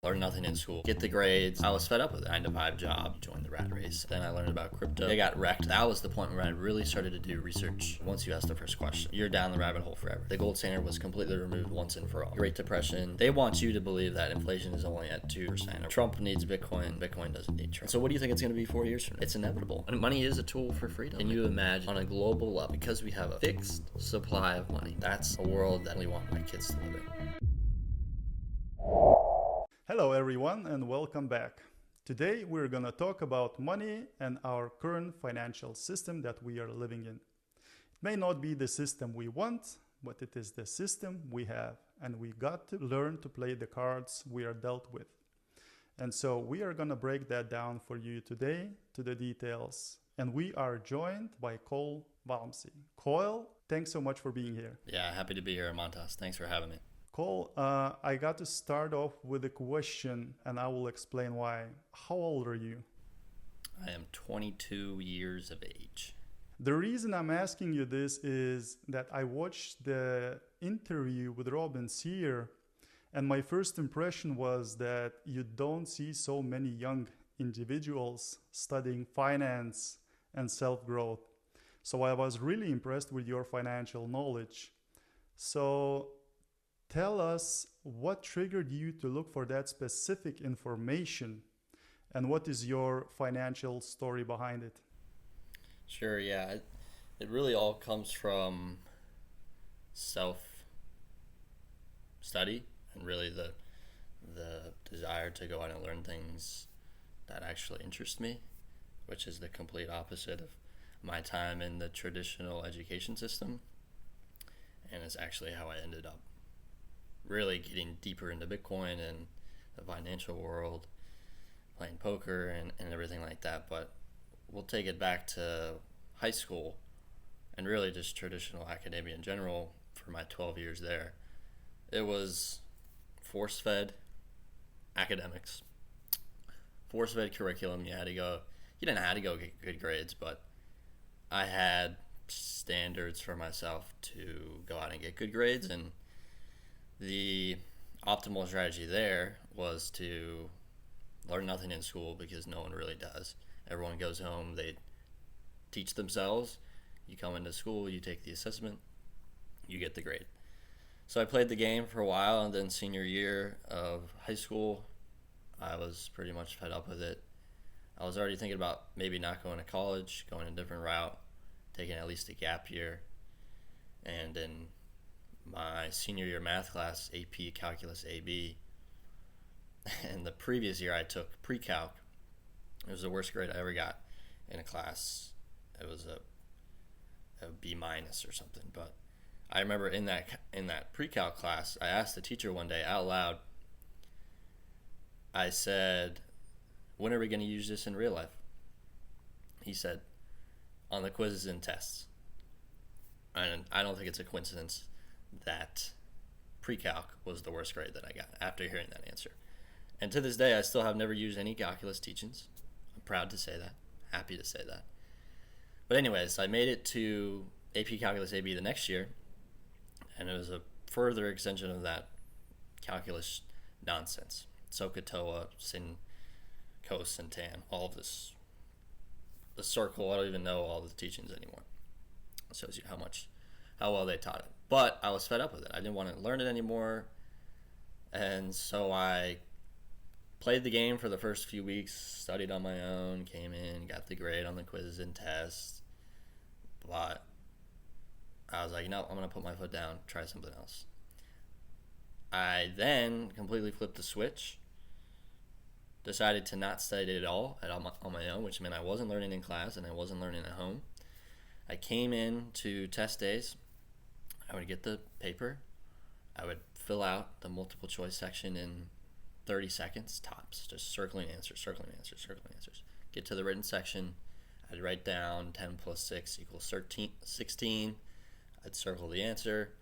Learn nothing in school, get the grades. I was fed up with it. 9-to-5 job, joined the rat race. Then I learned about crypto. I got wrecked. That was the point where I really started to do research. Once you ask the first question, you're down the rabbit hole forever. The gold standard was completely removed once and for all. Great Depression, they want you to believe that inflation is only at 2%. Trump needs Bitcoin. Bitcoin doesn't need Trump. So what do you think it's going to be 4 years from now? It's inevitable. And money is a tool for freedom. Can you imagine on a global level, because we have a fixed supply of money, that's a world that we want my kids to live in. Hello everyone and welcome back. Today we're going to talk about money and our current financial system that we are living in. It may not be the system we want, but it is the system we have, and we got to learn to play the cards we are dealt with. And so we are going to break that down for you today to the details. And we are joined by Cole Walmsley. Cole, thanks so much for being here. Yeah, happy to be here, Montas. Thanks for having me. Cole, I got to start off with a question, and I will explain why. How old are you? I am 22 years of age. The reason I'm asking you this is that I watched the interview with Robin Sear, and my first impression was that you don't see so many young individuals studying finance and self-growth. So I was really impressed with your financial knowledge. So tell us what triggered you to look for that specific information, and what is your financial story behind it? Sure, yeah. It really all comes from self-study and really the desire to go out and learn things that actually interest me, which is the complete opposite of my time in the traditional education system. And it's actually how I ended up really getting deeper into Bitcoin and the financial world, playing poker and everything like that. But we'll take it back to high school and really just traditional academia in general for my 12 years there. It was force-fed academics, force-fed curriculum. You didn't have to go get good grades, but I had standards for myself to go out and get good grades, and the optimal strategy there was to learn nothing in school because no one really does. Everyone goes home, they teach themselves. You come into school, you take the assessment, you get the grade. So I played the game for a while, and then senior year of high school, I was pretty much fed up with it. I was already thinking about maybe not going to college, going a different route, taking at least a gap year. And in my senior year math class, AP Calculus AB, and the previous year I took pre-calc. It was the worst grade I ever got in a class. It was a B minus or something. But I remember in that pre-calc class, I asked the teacher one day out loud, I said, when are we going to use this in real life? He said, on the quizzes and tests. And I don't think it's a coincidence that pre-calc was the worst grade that I got after hearing that answer. And to this day, I still have never used any calculus teachings. I'm proud to say that, happy to say that. But anyways, I made it to AP Calculus AB the next year, and it was a further extension of that calculus nonsense. SOHCAHTOA, sin, cos, and tan, all of this. The circle, I don't even know all the teachings anymore. It shows you how well they taught it. But I was fed up with it. I didn't want to learn it anymore. And so I played the game for the first few weeks, studied on my own, came in, got the grade on the quizzes and tests. But I was like, no, I'm going to put my foot down, try something else. I then completely flipped the switch, decided to not study at all on my own, which meant I wasn't learning in class and I wasn't learning at home. I came in to test days. I would get the paper. I would fill out the multiple choice section in 30 seconds tops, just circling answers. Get to the written section. I'd write down 10 plus 6 equals 16. I'd circle the answer.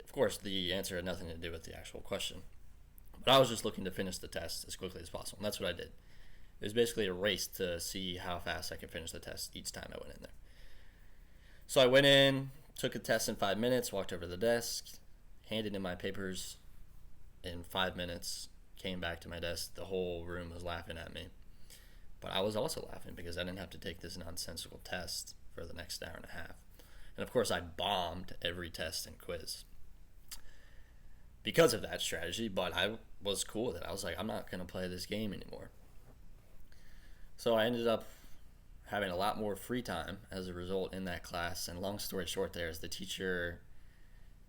Of course, the answer had nothing to do with the actual question. But I was just looking to finish the test as quickly as possible, and that's what I did. It was basically a race to see how fast I could finish the test each time I went in there. So I went in, took a test in 5 minutes, walked over to the desk, handed in my papers in 5 minutes, came back to my desk, the whole room was laughing at me. But I was also laughing because I didn't have to take this nonsensical test for the next hour and a half. And of course, I bombed every test and quiz because of that strategy, but I was cool with it. I was like, I'm not going to play this game anymore. So I ended up having a lot more free time as a result in that class. And long story short there is the teacher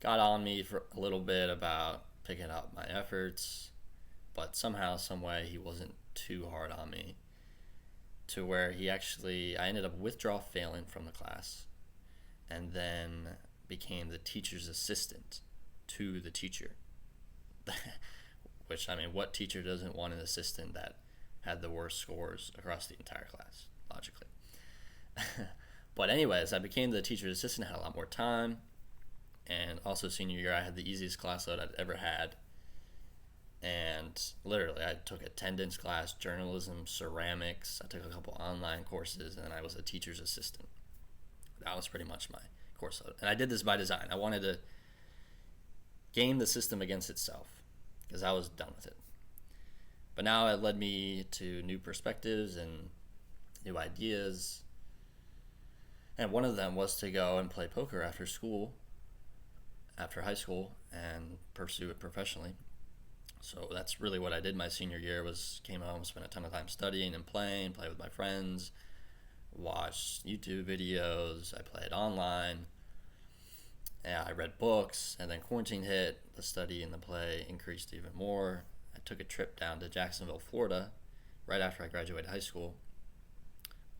got on me for a little bit about picking up my efforts, but somehow, some way, he wasn't too hard on me to where I ended up failing from the class and then became the teacher's assistant to the teacher. Which, I mean, what teacher doesn't want an assistant that had the worst scores across the entire class, logically? But anyways, I became the teacher's assistant, had a lot more time, and also senior year I had the easiest class load I'd ever had. And literally, I took attendance class, journalism, ceramics, I took a couple online courses, and then I was a teacher's assistant. That was pretty much my course load. And I did this by design. I wanted to game the system against itself because I was done with it. But now it led me to new perspectives and new ideas. And one of them was to go and play poker after high school, and pursue it professionally. So that's really what I did my senior year, came home, spent a ton of time studying and played with my friends, watched YouTube videos, I played online, and I read books, and then quarantine hit, the study and the play increased even more. I took a trip down to Jacksonville, Florida, right after I graduated high school,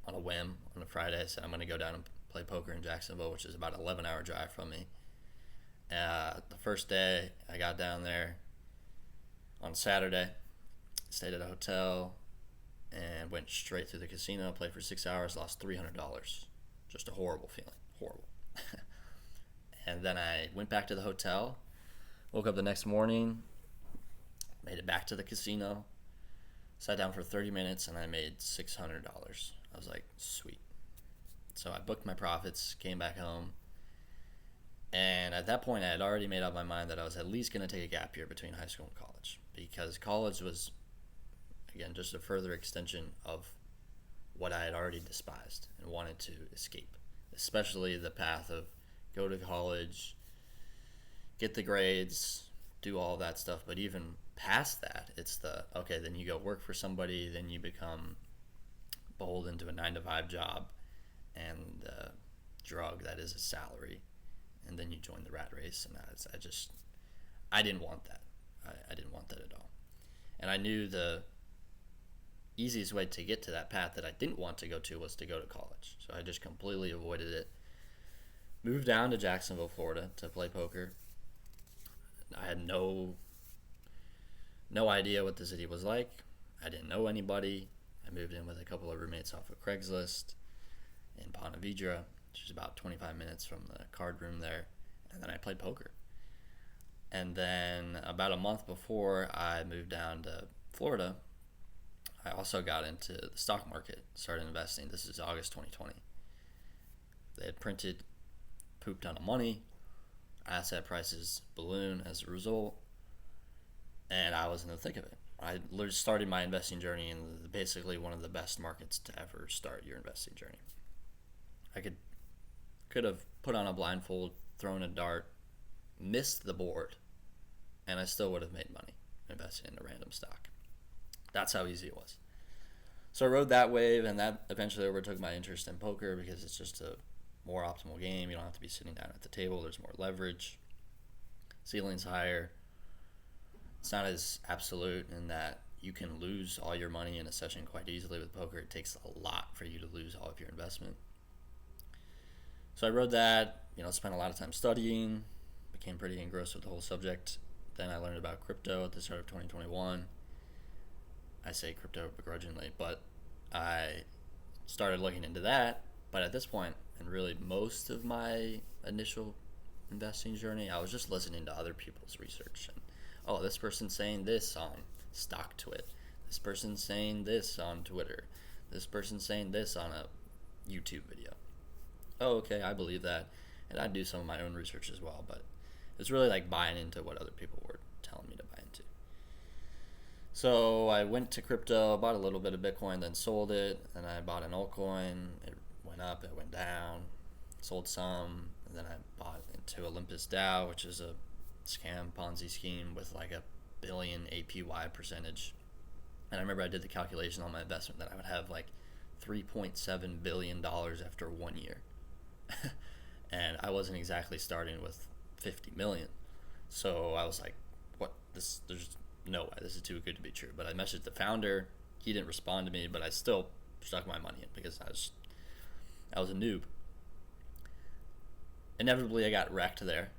on a whim, on a Friday. I said I'm going to go down and play poker in Jacksonville, which is about an 11-hour drive from me. The first day I got down there on Saturday, stayed at a hotel, and went straight through the casino, played for 6 hours, lost $300. Just a horrible feeling, horrible. And then I went back to the hotel, woke up the next morning, made it back to the casino, sat down for 30 minutes, and I made $600. I was like, sweet. So I booked my profits, came back home, and at that point I had already made up my mind that I was at least going to take a gap year between high school and college, because college was, again, just a further extension of what I had already despised and wanted to escape, especially the path of go to college, get the grades, do all that stuff. But even past that, it's then you go work for somebody, then you become beholden to a 9-to-5 job and the drug that is a salary, and then you join the rat race. And I didn't want that. I didn't want that at all. And I knew the easiest way to get to that path that I didn't want to go to was to go to college. So I just completely avoided it. Moved down to Jacksonville, Florida to play poker. I had no idea what the city was like. I didn't know anybody. I moved in with a couple of roommates off of Craigslist in Ponte Vedra, which is about 25 minutes from the card room there. And then I played poker. And then about a month before I moved down to Florida, I also got into the stock market, started investing. This is August 2020. They had printed poop ton of money. Asset prices balloon as a result. And I was in the thick of it. I started my investing journey in basically one of the best markets to ever start your investing journey. I could have put on a blindfold, thrown a dart, missed the board, and I still would have made money investing in a random stock. That's how easy it was. So I rode that wave, and that eventually overtook my interest in poker because it's just a more optimal game. You don't have to be sitting down at the table. There's more leverage. Ceiling's higher. It's not as absolute in that you can lose all your money in a session quite easily. With poker, it takes a lot for you to lose all of your investment. So I rode that, spent a lot of time studying, became pretty engrossed with the whole subject. Then I learned about crypto at the start of 2021. I say crypto begrudgingly, but I started looking into that. But at this point, and really most of my initial investing journey, I was just listening to other people's research. And, this person's saying this on StockTwit. This person's saying this on Twitter. This person's saying this on a YouTube video. Oh, okay, I believe that. And I do some of my own research as well, but it's really like buying into what other people were telling me to buy into. So I went to crypto, bought a little bit of Bitcoin, then sold it, and I bought an altcoin. It went up, it went down, sold some, and then I bought into Olympus DAO, which is a scam Ponzi scheme with like a billion APY percentage. And I remember I did the calculation on my investment that I would have like $3.7 billion after 1 year. And I wasn't exactly starting with 50 million. So I was like, what? There's no way. This is too good to be true. But I messaged the founder. He didn't respond to me, but I still stuck my money in because I was a noob. Inevitably, I got wrecked there.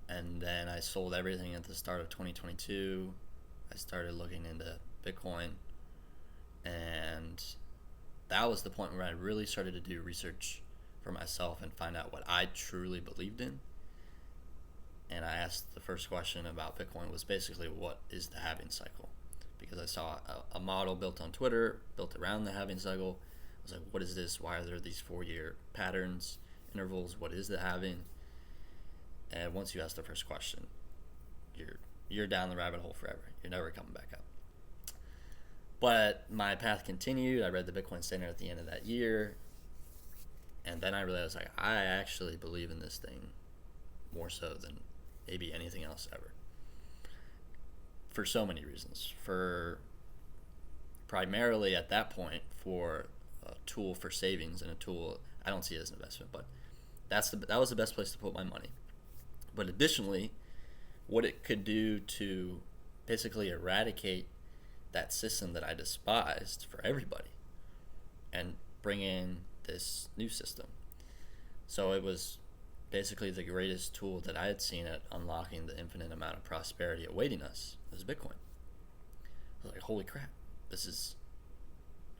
And then I sold everything at the start of 2022. I started looking into Bitcoin. And that was the point where I really started to do research for myself and find out what I truly believed in. And I asked the first question about Bitcoin was basically, what is the halving cycle? Because I saw a model built on Twitter, built around the halving cycle. I was like, what is this? Why are there these 4-year patterns, intervals? What is the halving? And once you ask the first question, you're down the rabbit hole forever. You're never coming back up. But my path continued. I read the Bitcoin Standard at the end of that year. And then I realized, like, I actually believe in this thing more so than maybe anything else ever. For so many reasons. For primarily at that point for a tool for savings and a tool, I don't see it as an investment, but that was the best place to put my money. But additionally, what it could do to basically eradicate that system that I despised for everybody and bring in this new system. So it was basically the greatest tool that I had seen at unlocking the infinite amount of prosperity awaiting us was Bitcoin. I was like, holy crap, this is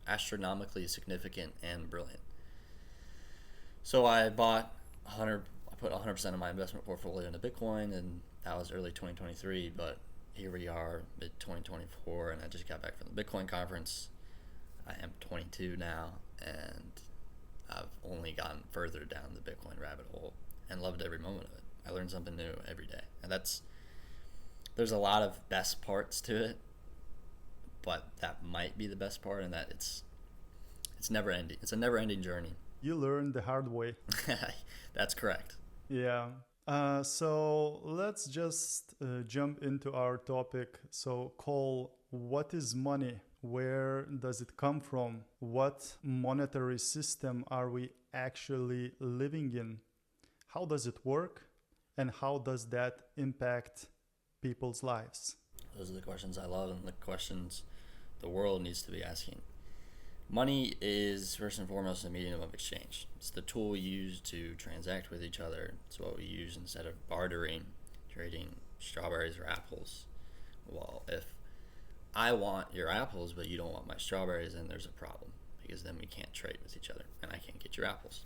astronomically significant and brilliant. So I put 100% of my investment portfolio into Bitcoin, and that was early 2023, but here we are, mid-2024, and I just got back from the Bitcoin conference. I am 22 now, and I've only gotten further down the Bitcoin rabbit hole and loved every moment of it. I learn something new every day. And there's a lot of best parts to it, but that might be the best part, and that it's never ending. It's a never ending journey. You learned the hard way. That's correct. Yeah. So let's just jump into our topic. So, Cole, what is money? Where does it come from? What monetary system are we actually living in? How does it work? And how does that impact people's lives? Those are the questions I love and the questions the world needs to be asking. Money is first and foremost a medium of exchange. It's the tool we use to transact with each other. It's what we use instead of bartering, trading strawberries or apples. Well, if I want your apples but you don't want my strawberries, then there's a problem, because then we can't trade with each other and I can't get your apples.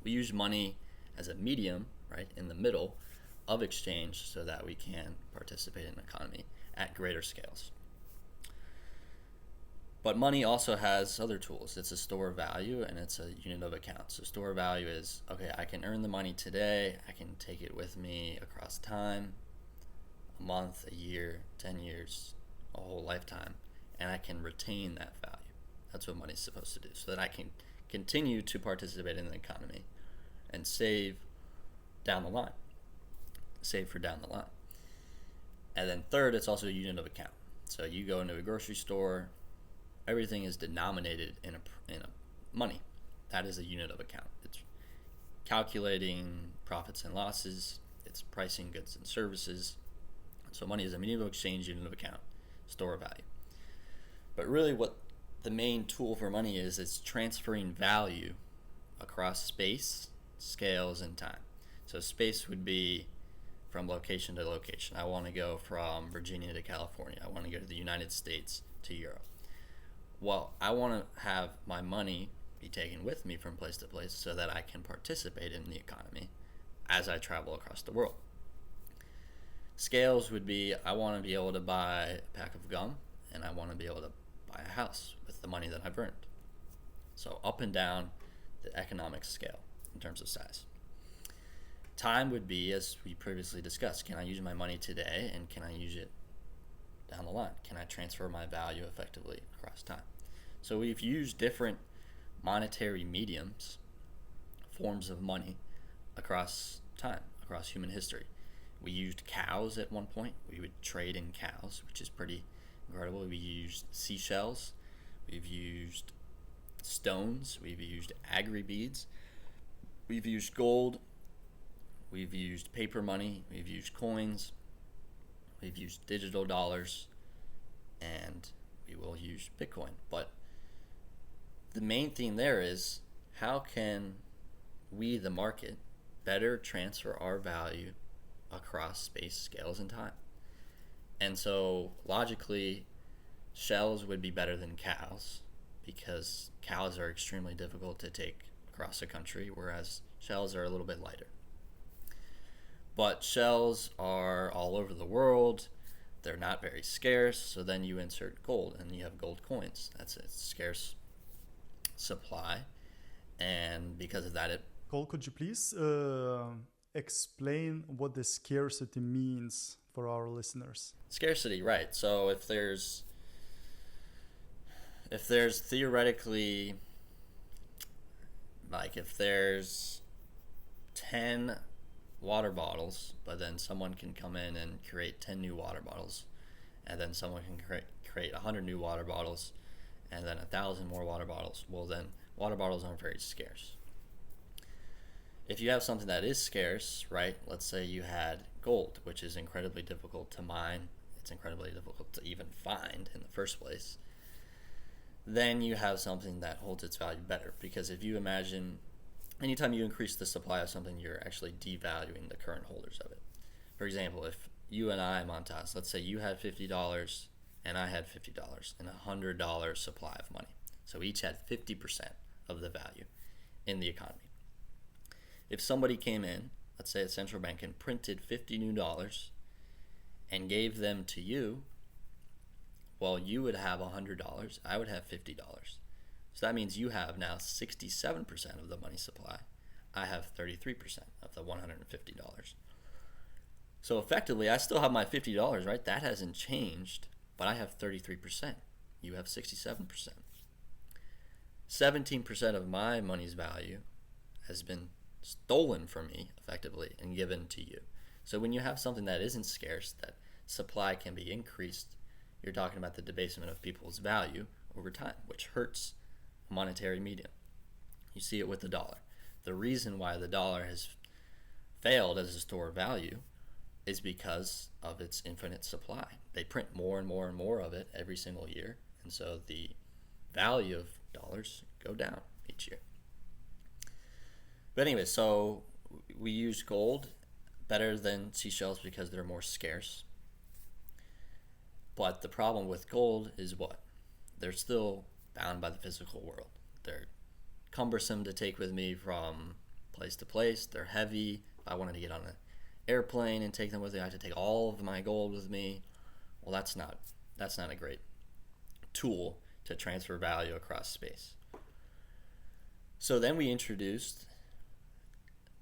We use money as a medium, right, in the middle of exchange so that we can participate in the economy at greater scales. But money also has other tools. It's a store of value and it's a unit of account. So store of value is, okay, I can earn the money today. I can take it with me across time, a month, a year, 10 years, a whole lifetime, and I can retain that value. That's what money's supposed to do, so that I can continue to participate in the economy and save down the line. Save for down the line. And then third, it's also a unit of account. So you go into a grocery store, everything is denominated in a money. That is a unit of account. It's calculating profits and losses. It's pricing goods and services. So money is a medium of exchange, unit of account, store of value. But really what the main tool for money is, it's transferring value across space, scales, and time. So space would be from location to location. I want to go from Virginia to California. I want to go to the United States to Europe. Well, I want to have my money be taken with me from place to place so that I can participate in the economy as I travel across the world. Scales would be, I want to be able to buy a pack of gum, and I want to be able to buy a house with the money that I've earned. So up and down the economic scale in terms of size. Time would be, as we previously discussed, can I use my money today, and can I use it down the line? Can I transfer my value effectively across time? So we've used different monetary mediums, forms of money, across time, across human history. We used cows at one point. We would trade in cows, which is pretty incredible. We used seashells. We've used stones. We've used agri-beads. We've used gold. We've used paper money. We've used coins. We've used digital dollars. And we will use Bitcoin. But the main thing there is, how can we, the market, better transfer our value across space, scales, and time? And so logically, shells would be better than cows, because cows are extremely difficult to take across the country, whereas shells are a little bit lighter. But shells are all over the world. They're not very scarce, so then you insert gold and you have gold coins. That's a scarce supply, and because of that, Cole, could you please explain what the scarcity means for our listeners? Scarcity, right? So if there's theoretically, like, if there's 10 water bottles, but then someone can come in and create 10 new water bottles, and then someone can create 100 new water bottles, and then 1,000 more water bottles, well, then water bottles aren't very scarce. If you have something that is scarce, right, let's say you had gold, which is incredibly difficult to mine, it's incredibly difficult to even find in the first place, then you have something that holds its value better. Because if you imagine, anytime you increase the supply of something, you're actually devaluing the current holders of it. For example, if you and I, Montaz, let's say you had $50 and I had $50 and $100 supply of money. So we each had 50% of the value in the economy. If somebody came in, let's say a central bank, and printed $50 new and gave them to you, well, you would have $100, I would have $50. So that means you have now 67% of the money supply. I have 33% of the $150. So effectively, I still have my $50, right? That hasn't changed, but I have 33%. You have 67%. 17% of my money's value has been stolen from me, effectively, and given to you. So when you have something that isn't scarce, that supply can be increased, you're talking about the debasement of people's value over time, which hurts a monetary medium. You see it with the dollar. The reason why the dollar has failed as a store of value is because of its infinite supply. They print more and more and more of it every single year, and so the value of dollars go down each year. But anyway, so we use gold better than seashells because they're more scarce. But the problem with gold is what? They're still bound by the physical world. They're cumbersome to take with me from place to place. They're heavy. If I wanted to get on an airplane and take them with me, I have to take all of my gold with me. Well, that's not a great tool to transfer value across space. So then we introduced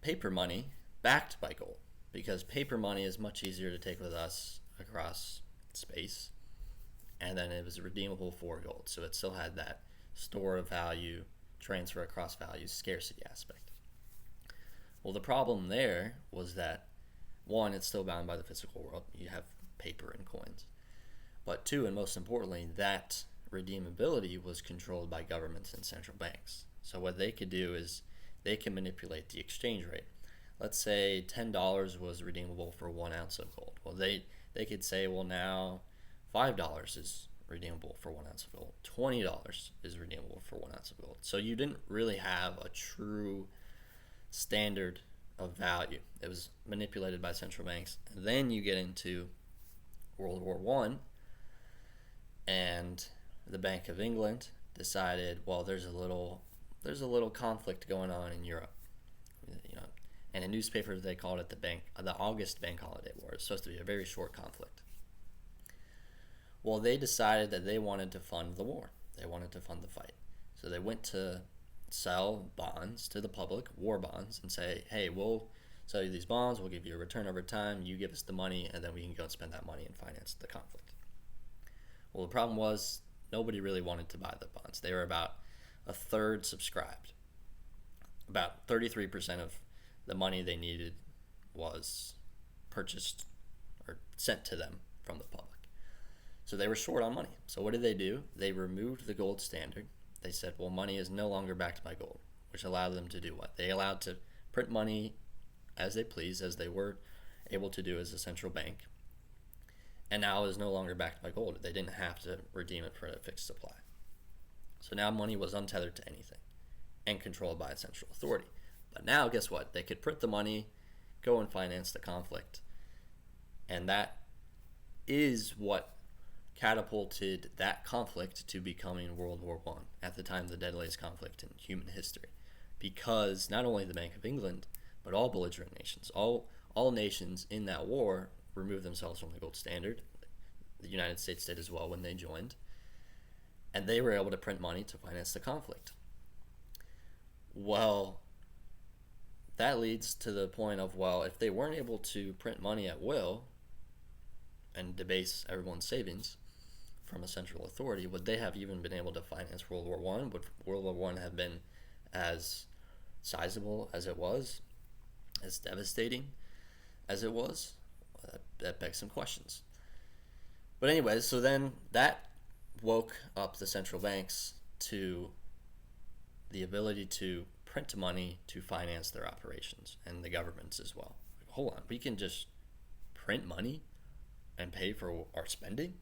paper money backed by gold, because paper money is much easier to take with us across space, and then it was redeemable for gold, so it still had that store of value, transfer across value, scarcity aspect. Well, the problem there was that, one, it's still bound by the physical world. You have paper and coins. But two, and most importantly, that redeemability was controlled by governments and central banks. So what they could do is they can manipulate the exchange rate. Let's say $10 was redeemable for 1 ounce of gold. Well, they could say, well, now $5 is redeemable for 1 ounce of gold. $20 is redeemable for 1 ounce of gold. So you didn't really have a true standard of value. It was manipulated by central banks. And then you get into World War I, and the Bank of England decided, well, there's a little conflict going on in Europe, and in newspapers they called it the August Bank Holiday War. It's supposed to be a very short conflict. Well, they decided that they wanted to fund the war. They wanted to fund the fight. So they went to sell bonds to the public, war bonds, and say, hey, we'll sell you these bonds, we'll give you a return over time, you give us the money, and then we can go and spend that money and finance the conflict. Well, the problem was nobody really wanted to buy the bonds. They were about a third subscribed. About 33% of the money they needed was purchased or sent to them from the public. So they were short on money. So what did they do? They removed the gold standard. They said, well, money is no longer backed by gold, which allowed them to do what? They allowed to print money as they please, as they were able to do as a central bank. And now is no longer backed by gold. They didn't have to redeem it for a fixed supply. So now money was untethered to anything and controlled by a central authority. But now, guess what? They could print the money, go and finance the conflict. And that is what catapulted that conflict to becoming World War I, at the time the deadliest conflict in human history. Because not only the Bank of England, but all belligerent nations, all nations in that war removed themselves from the gold standard. The United States did as well when they joined. And they were able to print money to finance the conflict. Well, that leads to the point of, well, if they weren't able to print money at will and debase everyone's savings from a central authority, would they have even been able to finance World War I? Would World War I have been as sizable as it was, as devastating as it was? That begs some questions. But anyways, so then that woke up the central banks to the ability to print money to finance their operations, and the governments as well. Hold on, we can just print money and pay for our spending?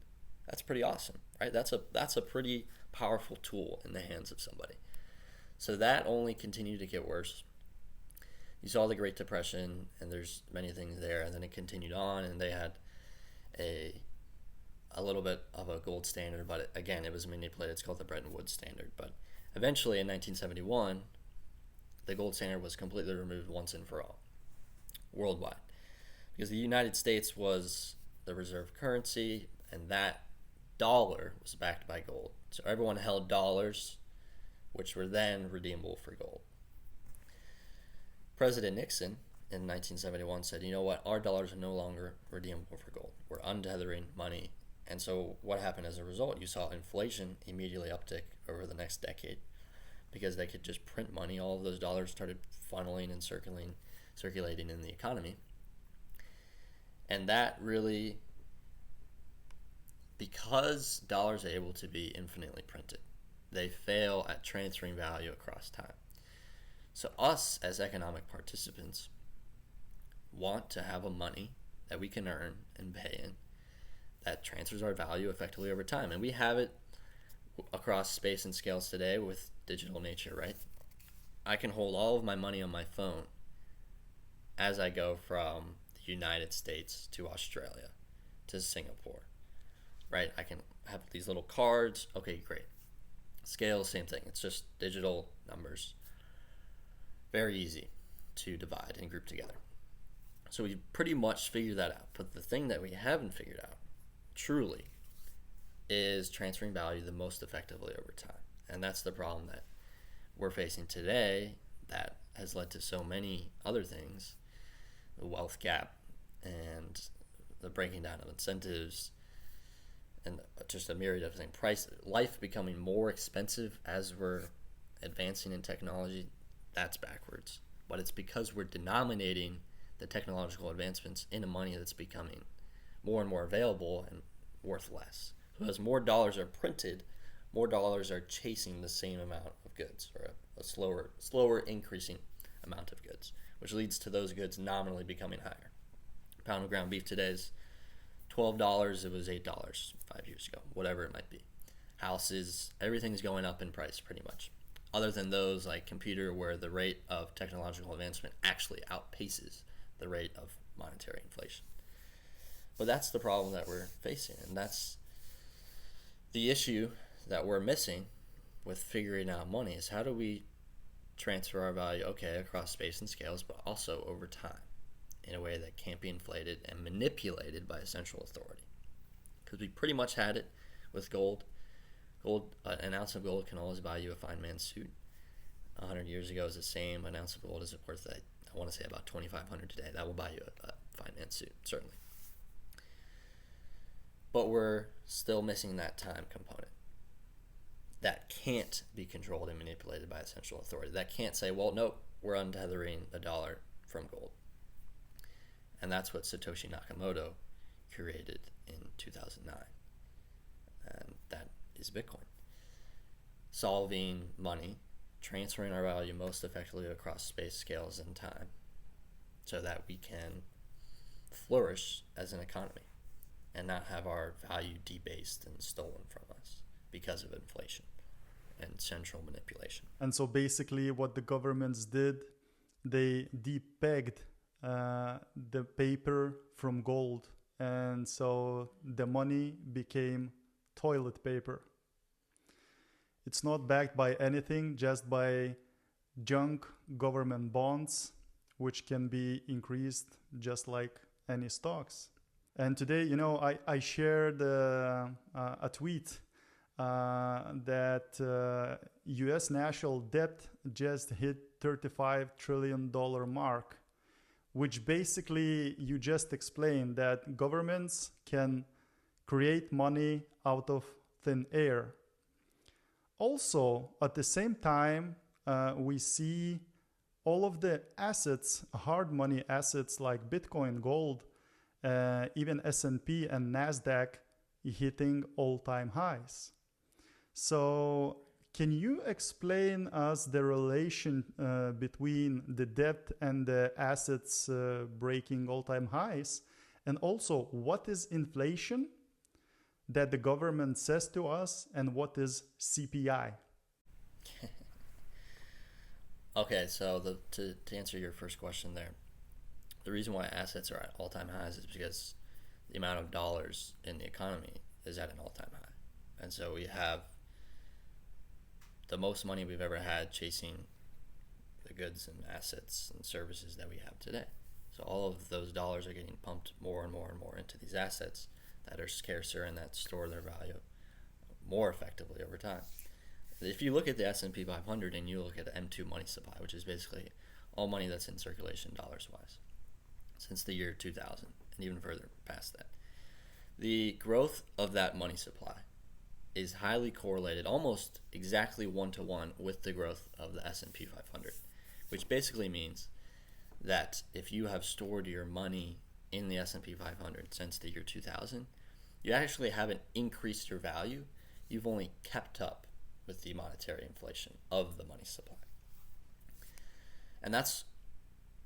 That's pretty awesome, right? That's a pretty powerful tool in the hands of somebody. So that only continued to get worse. You saw the Great Depression, and there's many things there, and then it continued on, and they had a little bit of a gold standard, but again, it was manipulated. It's called the Bretton Woods standard. But eventually, in 1971, the gold standard was completely removed once and for all, worldwide, because the United States was the reserve currency, and that dollar was backed by gold. So everyone held dollars, which were then redeemable for gold. President Nixon in 1971 said, you know what, our dollars are no longer redeemable for gold. We're untethering money. And so what happened as a result? You saw inflation immediately uptick over the next decade because they could just print money. All of those dollars started funneling and circulating in the economy. And that really, because dollars are able to be infinitely printed, they fail at transferring value across time. So us as economic participants want to have a money that we can earn and pay in that transfers our value effectively over time. And we have it across space and scales today with digital nature, right? I can hold all of my money on my phone as I go from the United States to Australia to Singapore, right? I can have these little cards. Okay, great. Scale, same thing. It's just digital numbers. Very easy to divide and group together. So we pretty much figured that out. But the thing that we haven't figured out, truly, is transferring value the most effectively over time. And that's the problem that we're facing today that has led to so many other things, the wealth gap and the breaking down of incentives and just a myriad of things. Life becoming more expensive as we're advancing in technology, that's backwards. But it's because we're denominating the technological advancements into money that's becoming more and more available and worth less. So as more dollars are printed, more dollars are chasing the same amount of goods, or a slower increasing amount of goods, which leads to those goods nominally becoming higher. A pound of ground beef today is $12. It was $8 5 years ago, whatever it might be. Houses, everything's going up in price pretty much, other than those like computer, where the rate of technological advancement actually outpaces the rate of monetary inflation. But that's the problem that we're facing, and that's the issue that we're missing with figuring out money, is how do we transfer our value, okay, across space and scales, but also over time in a way that can't be inflated and manipulated by a central authority. Because we pretty much had it with gold. An ounce of gold can always buy you a fine man's suit. 100 years ago is the same. An ounce of gold is worth, I want to say, about $2,500 today. That will buy you a fine man's suit, certainly. But we're still missing that time component. That can't be controlled and manipulated by a central authority. That can't say, well, nope, we're untethering the dollar from gold. And that's what Satoshi Nakamoto created in 2009. And that is Bitcoin. Solving money, transferring our value most effectively across space, scales, and time so that we can flourish as an economy and not have our value debased and stolen from us because of inflation and central manipulation. And so basically what the governments did, they depegged the paper from gold. And so the money became toilet paper. It's not backed by anything, just by junk government bonds, which can be increased just like any stocks. And today, I shared a tweet that US national debt just hit $35 trillion mark, which basically you just explained that governments can create money out of thin air. Also, at the same time, we see all of the assets, hard money assets like Bitcoin, gold, even S&P and NASDAQ hitting all-time highs. So can you explain us the relation between the debt and the assets breaking all-time highs? And also, what is inflation that the government says to us, and what is CPI? Okay, so to answer your first question there, the reason why assets are at all-time highs is because the amount of dollars in the economy is at an all-time high. And so we have the most money we've ever had chasing the goods and assets and services that we have today. So all of those dollars are getting pumped more and more and more into these assets that are scarcer and that store their value more effectively over time. If you look at the S&P 500 and you look at the M2 money supply, which is basically all money that's in circulation dollars-wise since the year 2000 and even further past that, the growth of that money supply is highly correlated, almost exactly one-to-one with the growth of the S&P 500, which basically means that if you have stored your money in the S&P 500 since the year 2000, you actually haven't increased your value. You've only kept up with the monetary inflation of the money supply. And that's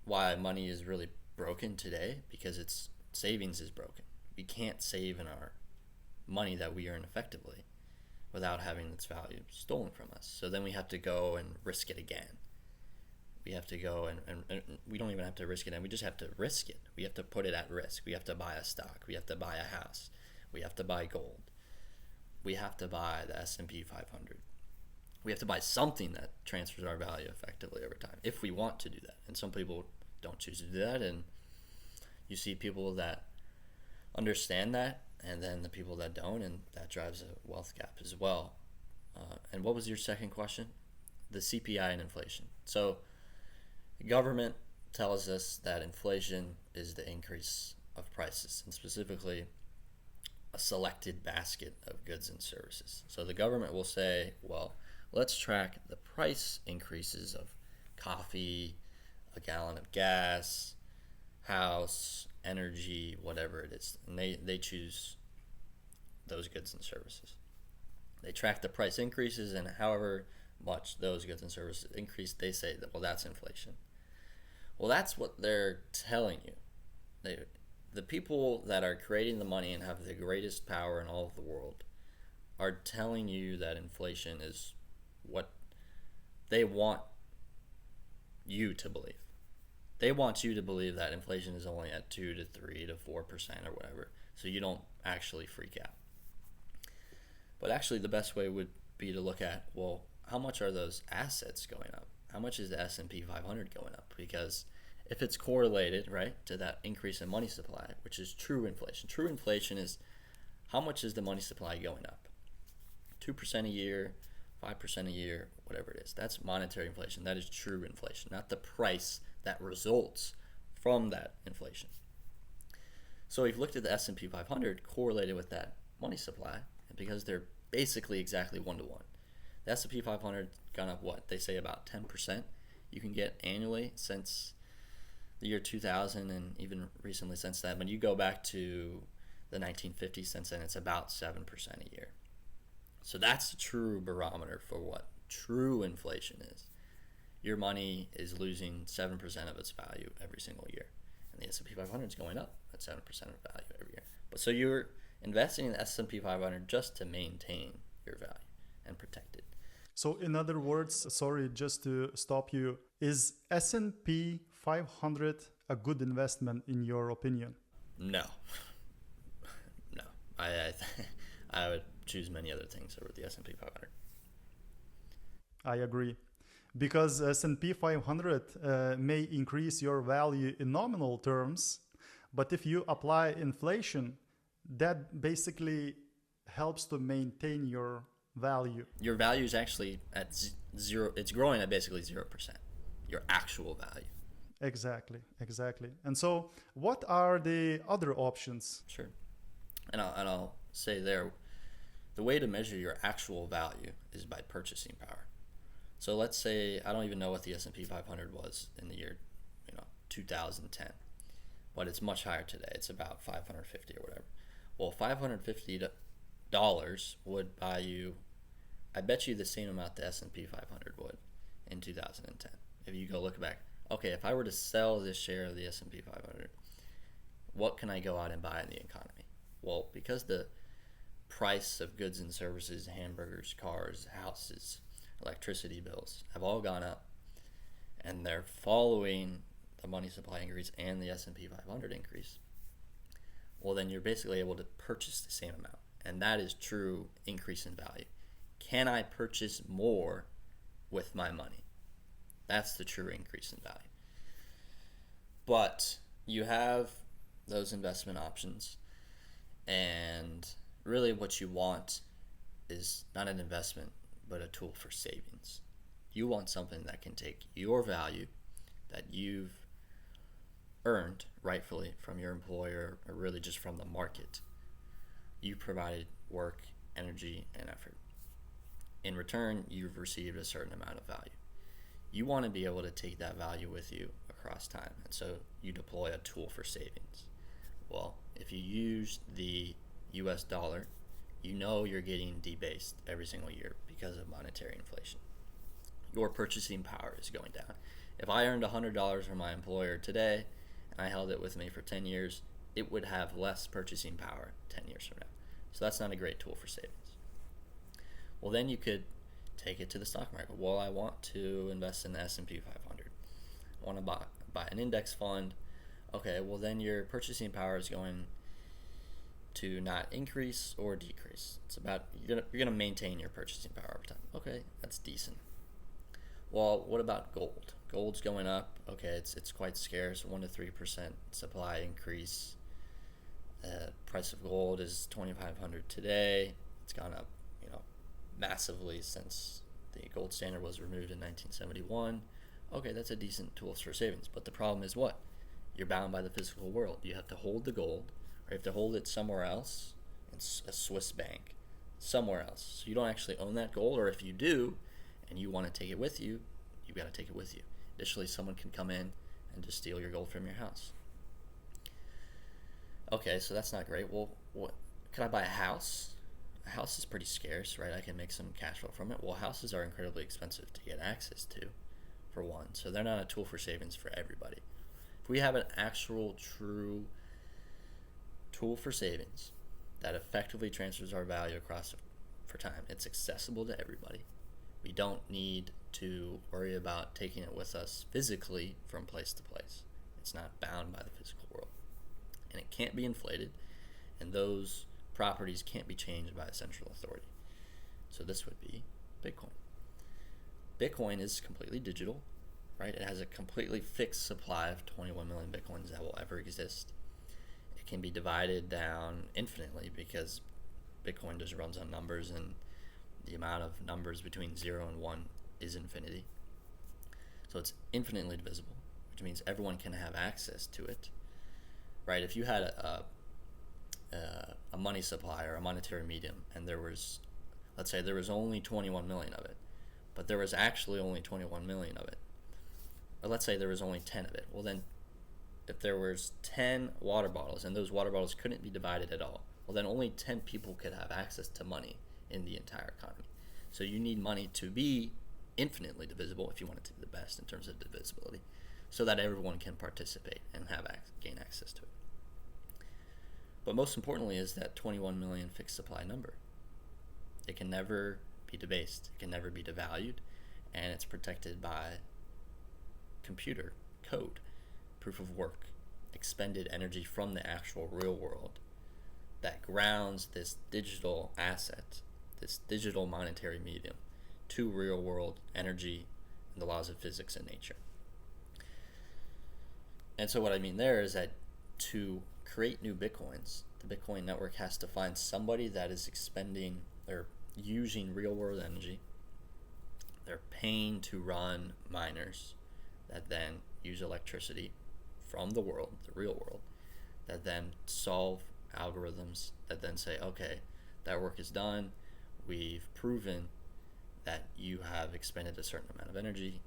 why money is really broken today, because its savings is broken. We can't save in our money that we earn effectively without having its value stolen from us. So then we have to go and risk it again. We have to go and we don't even have to risk it, and we just have to risk it. We have to put it at risk. We have to buy a stock. We have to buy a house. We have to buy gold. We have to buy the S&P 500. We have to buy something that transfers our value effectively over time if we want to do that. And some people don't choose to do that, and you see people that understand that, and then the people that don't, and that drives a wealth gap as well. And what was your second question? The CPI and inflation. So the government tells us that inflation is the increase of prices, and specifically a selected basket of goods and services. So the government will say, well, let's track the price increases of coffee, a gallon of gas, house, energy, whatever it is. And they choose those goods and services. They track the price increases, and however much those goods and services increase, they say that, well, that's inflation. Well, that's what they're telling you. The people that are creating the money and have the greatest power in all of the world are telling you that inflation is what they want you to believe. They want you to believe that inflation is only at 2 to 3 to 4% or whatever, so you don't actually freak out. But actually the best way would be to look at, well, how much are those assets going up? How much is the S&P 500 going up? Because if it's correlated, right, to that increase in money supply, which is true inflation. True inflation is how much is the money supply going up? 2% a year, 5% a year, whatever it is. That's monetary inflation. That is true inflation, not the price that results from that inflation. So we've looked at the S&P 500 correlated with that money supply, and because they're basically exactly 1-to-1. The S&P 500 gone up what? They say about 10%. You can get annually since the year 2000, and even recently since then. When you go back to the 1950s, since then it's about 7% a year. So that's the true barometer for what true inflation is. Your money is losing 7% of its value every single year, and the S&P 500 is going up at 7% of value every year. But so you're investing in the S&P 500 just to maintain your value and protect it. So in other words, sorry, just to stop you, is S&P 500 a good investment in your opinion? No. No. I would choose many other things over the S&P 500. I agree. Because S&P 500 may increase your value in nominal terms, but if you apply inflation, that basically helps to maintain your value. Your value is actually at zero. It's growing at basically 0%. Your actual value. Exactly. And so what are the other options? Sure. And I'll say there, the way to measure your actual value is by purchasing power. So let's say, I don't even know what the S&P 500 was in the year 2010, but it's much higher today. It's about 550 or whatever. Well, $550 would buy you, I bet you, the same amount the S&P 500 would in 2010. If you go look back, okay, if I were to sell this share of the S&P 500, what can I go out and buy in the economy? Well, because the price of goods and services, hamburgers, cars, houses, electricity bills have all gone up, and they're following the money supply increase and the S&P 500 increase, well, then you're basically able to purchase the same amount, and that is true increase in value. Can I purchase more with my money? That's the true increase in value. But you have those investment options, and really what you want is not an investment, but a tool for savings. You want something that can take your value that you've earned rightfully from your employer, or really just from the market. You provided work, energy, and effort. In return, you've received a certain amount of value. You want to be able to take that value with you across time, and so you deploy a tool for savings. Well, if you use the US dollar, you know you're getting debased every single year because of monetary inflation. Your purchasing power is going down. If I earned $100 from my employer today and I held it with me for 10 years, it would have less purchasing power 10 years from now. So that's not a great tool for savings. Well, then you could take it to the stock market. Well, I want to invest in the S&P 500. I want to buy an index fund. Okay, well then your purchasing power is going to not increase or decrease. It's about, you're gonna maintain your purchasing power over time. Okay, that's decent. Well, what about gold? Gold's going up. Okay, it's quite scarce. 1-3% supply increase. Price of gold is $2,500 today. It's gone up, massively since the gold standard was removed in 1971. Okay, that's a decent tool for savings. But the problem is what? You're bound by the physical world. You have to hold the gold, or you have to hold it somewhere else. It's a Swiss bank, somewhere else. So you don't actually own that gold, or if you do, and you want to take it with you, you've got to take it with you. Additionally, someone can come in and just steal your gold from your house. Okay, so that's not great. Well, what? Could I buy a house? A house is pretty scarce, right? I can make some cash flow from it. Well, houses are incredibly expensive to get access to, for one. So they're not a tool for savings for everybody. If we have an actual, true tool for savings that effectively transfers our value across for time, it's accessible to everybody. We don't need to worry about taking it with us physically from place to place. It's not bound by the physical world. And it can't be inflated, and those properties can't be changed by a central authority. So this would be Bitcoin. Bitcoin is completely digital, right? It has a completely fixed supply of 21 million Bitcoins that will ever exist. It can be divided down infinitely because Bitcoin just runs on numbers, and the amount of numbers between 0 and 1 is infinity. So it's infinitely divisible, which means everyone can have access to it, right? If you had a a money supply or a monetary medium, and there was, let's say there was only 21 million of it, but there was actually only 21 million of it, or let's say there was only 10 of it. Well, then if there was 10 water bottles and those water bottles couldn't be divided at all, well, then only 10 people could have access to money in the entire economy. So you need money to be infinitely divisible, if you want it to be the best in terms of divisibility, so that everyone can participate and gain access to it. But most importantly is that 21 million fixed supply number. It can never be debased, it can never be devalued, and it's protected by computer code, proof of work, expended energy from the actual real world that grounds this digital asset, this digital monetary medium, to real world energy and the laws of physics and nature. And so what I mean there is that to create new Bitcoins, the Bitcoin network has to find somebody that is expending or using real world energy. They're paying to run miners that then use electricity from the world, the real world, that then solve algorithms that then say, okay, that work is done. We've proven that you have expended a certain amount of energy,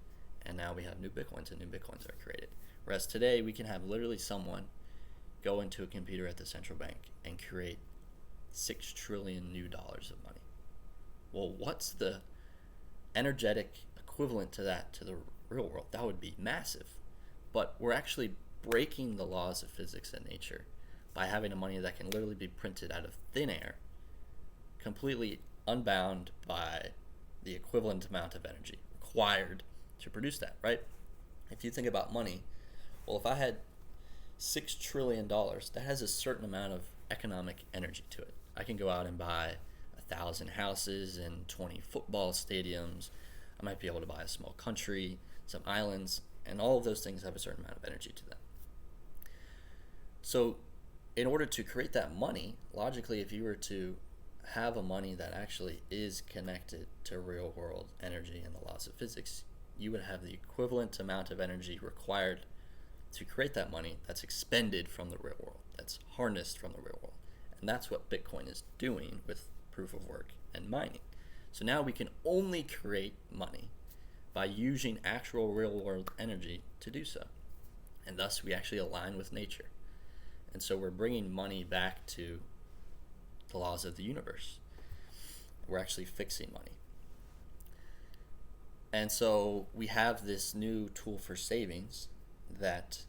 and now we have new Bitcoins, and new Bitcoins are created. Whereas today, we can have literally someone go into a computer at the central bank and create $6 trillion new dollars of money. Well, what's the energetic equivalent to that to the real world? That would be massive. But we're actually breaking the laws of physics and nature by having a money that can literally be printed out of thin air, completely unbound by the equivalent amount of energy required to produce that, right? If you think about money, well, if I had $6 trillion, that has a certain amount of economic energy to it. I can go out and buy 1,000 houses and 20 football stadiums. I might be able to buy a small country, some islands, and all of those things have a certain amount of energy to them. So in order to create that money, logically, if you were to have a money that actually is connected to real world energy and the laws of physics, you would have the equivalent amount of energy required to create that money that's expended from the real world, that's harnessed from the real world. And that's what Bitcoin is doing with proof of work and mining. So now we can only create money by using actual real world energy to do so. And thus we actually align with nature. And so we're bringing money back to the laws of the universe. We're actually fixing money. And so we have this new tool for savings that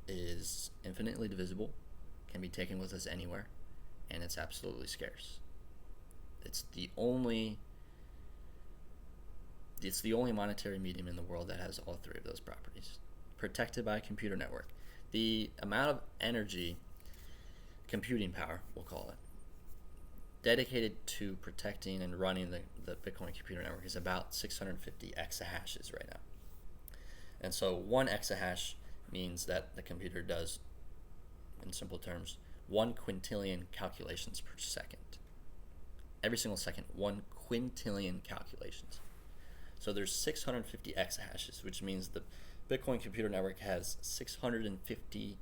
is infinitely divisible, can be taken with us anywhere, and it's absolutely scarce. It's the only monetary medium in the world that has all three of those properties, protected by a computer network. The amount of energy, computing power, we'll call it, dedicated to protecting and running the Bitcoin computer network is about 650 exahashes right now. And so 1 exahash means that the computer does, in simple terms, 1 quintillion calculations per second. Every single second, 1 quintillion calculations. So there's 650 exahashes, which means the Bitcoin computer network has 650